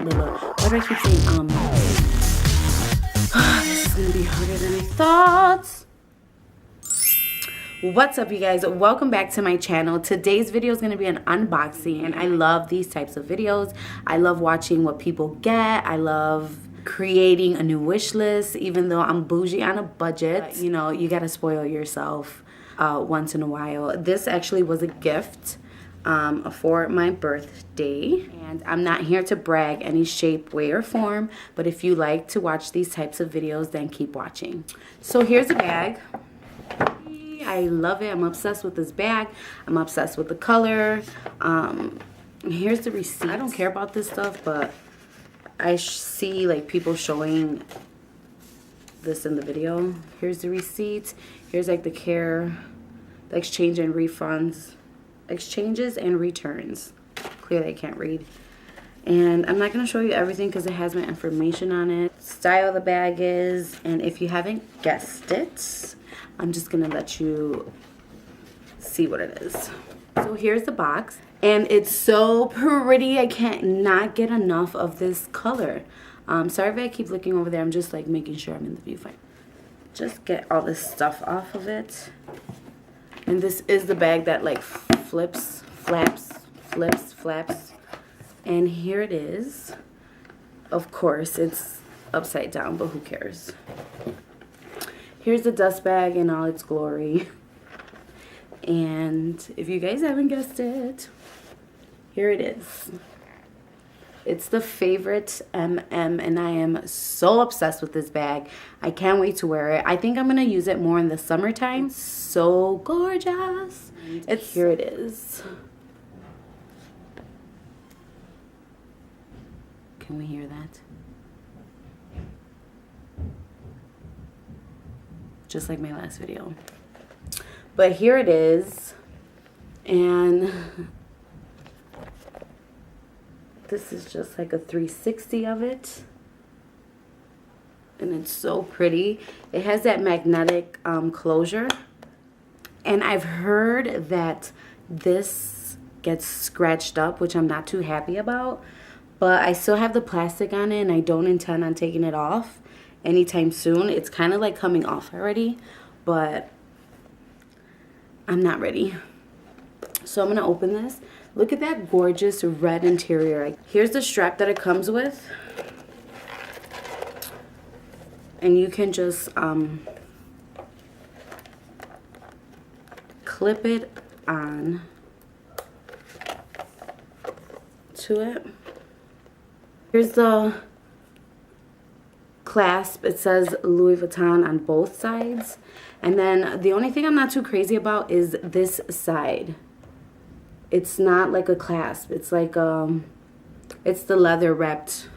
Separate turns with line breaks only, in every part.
Why do I keep saying this is gonna be harder than I thought. What's up, you guys? Welcome back to my channel. Today's video is going to be an unboxing, and I love these types of videos. I love watching what people get. I love creating a new wish list, even though I'm bougie on a budget. But, you know, you got to spoil yourself once in a while. This actually was a gift for my birthday, and I'm not here to brag any shape, way, or form, but if you like to watch these types of videos, then keep watching. So here's a bag. I love it. I'm obsessed with this bag. I'm obsessed with the color. Here's the receipt. I don't care about this stuff, but I see like people showing this in the video. Here's the receipt. Here's like the exchange and refunds, exchanges and returns. Clearly I can't read. And I'm not going to show you everything because it has my information on it. Style the bag is, and if you haven't guessed it, I'm just going to let you see what it is. So here's the box, and it's so pretty. I can't not get enough of this color. Sorry if I keep looking over there. I'm just like making sure I'm in the viewfinder. Just get all this stuff off of it. And this is the bag that like flips, flaps, and here it is. Of course, it's upside down, but who cares? Here's the dust bag in all its glory. And if you guys haven't guessed it, here it is. It's the favorite MM, and I am so obsessed with this bag. I can't wait to wear it. I think I'm going to use it more in the summertime. So gorgeous. Here it is. Can we hear that? Just like my last video. But here it is. And this is just like a 360 of it. And it's so pretty. It has that magnetic closure. And I've heard that this gets scratched up, which I'm not too happy about. But I still have the plastic on it, and I don't intend on taking it off anytime soon. It's kind of like coming off already, but I'm not ready. So I'm going to open this. Look at that gorgeous red interior. Here's the strap that it comes with. And you can just clip it on to it. Here's the clasp. It says Louis Vuitton on both sides. And then the only thing I'm not too crazy about is this side. It's not like a clasp. It's like it's the leather wrapped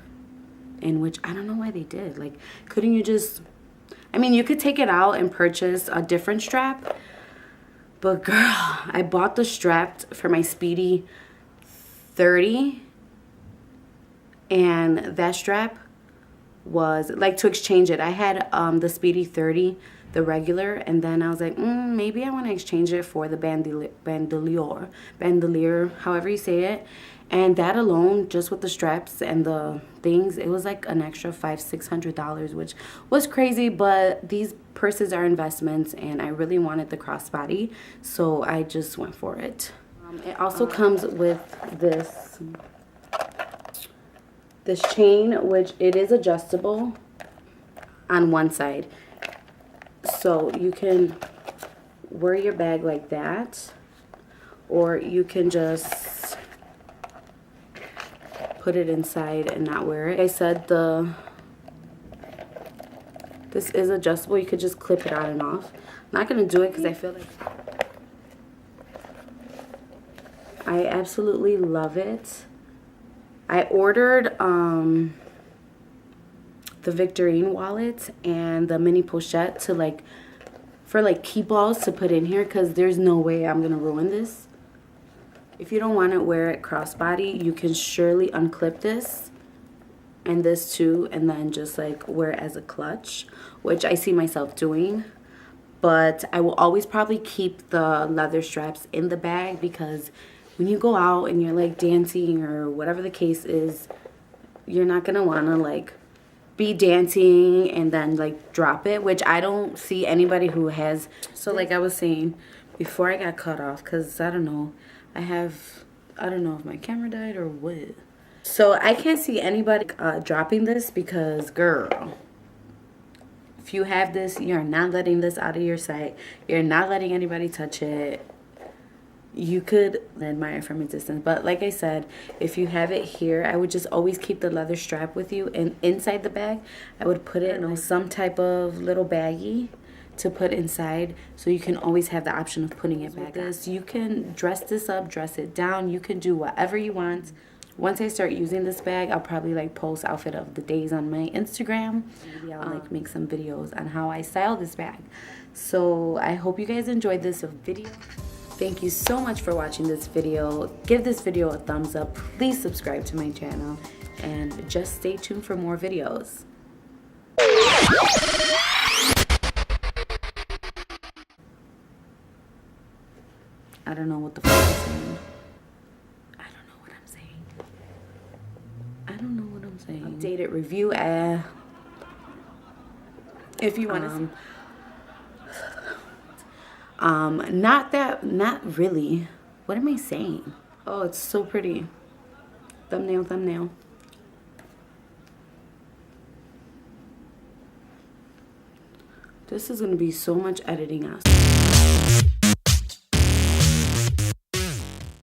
in, which I don't know why they did. Like, couldn't you just, I mean, you could take it out and purchase a different strap. But girl, I bought the strap for my Speedy 30. And that strap was like to exchange it. I had the Speedy 30, the regular, and then I was like, maybe I want to exchange it for the bandolier, however you say it. And that alone, just with the straps and the things, it was like an extra $500-600, which was crazy. But these purses are investments, and I really wanted the crossbody, so I just went for it. It also comes with this chain, which it is adjustable on one side. So you can wear your bag like that, or you can just put it inside and not wear it. Like I said, this is adjustable. You could just clip it on and off. I'm not going to do it because I feel like I absolutely love it. I ordered the Victorine wallet and the mini pochette to for key balls to put in here, because there's no way I'm gonna ruin this. If you don't want to wear it crossbody, you can surely unclip this and this too, and then just like wear it as a clutch, which I see myself doing. But I will always probably keep the leather straps in the bag, because when you go out and you're like dancing or whatever the case is, you're not gonna wanna like be dancing and then like drop it, which I don't see anybody who has. So like I was saying before I got cut off, because I don't know, I don't know if my camera died or what. So I can't see anybody dropping this, because girl, if you have this, you're not letting this out of your sight. You're not letting anybody touch it. You could admire from a distance, but like I said, if you have it here, I would just always keep the leather strap with you, and inside the bag I would put it in some type of little baggie to put inside, so you can always have the option of putting it back. You can dress this up, dress it down, you can do whatever you want. Once I start using this bag, I'll probably like post outfit of the days on my Instagram. Maybe I'll like make some videos on how I style this bag. So I hope you guys enjoyed this video. Thank you so much for watching this video. Give this video a thumbs up. Please subscribe to my channel, and just stay tuned for more videos. I don't know what the fuck I'm saying. I don't know what I'm saying. I don't know what I'm saying. Updated review. If you want to see. Not really. What am I saying? Oh, it's so pretty. Thumbnail, thumbnail. This is gonna be so much editing out.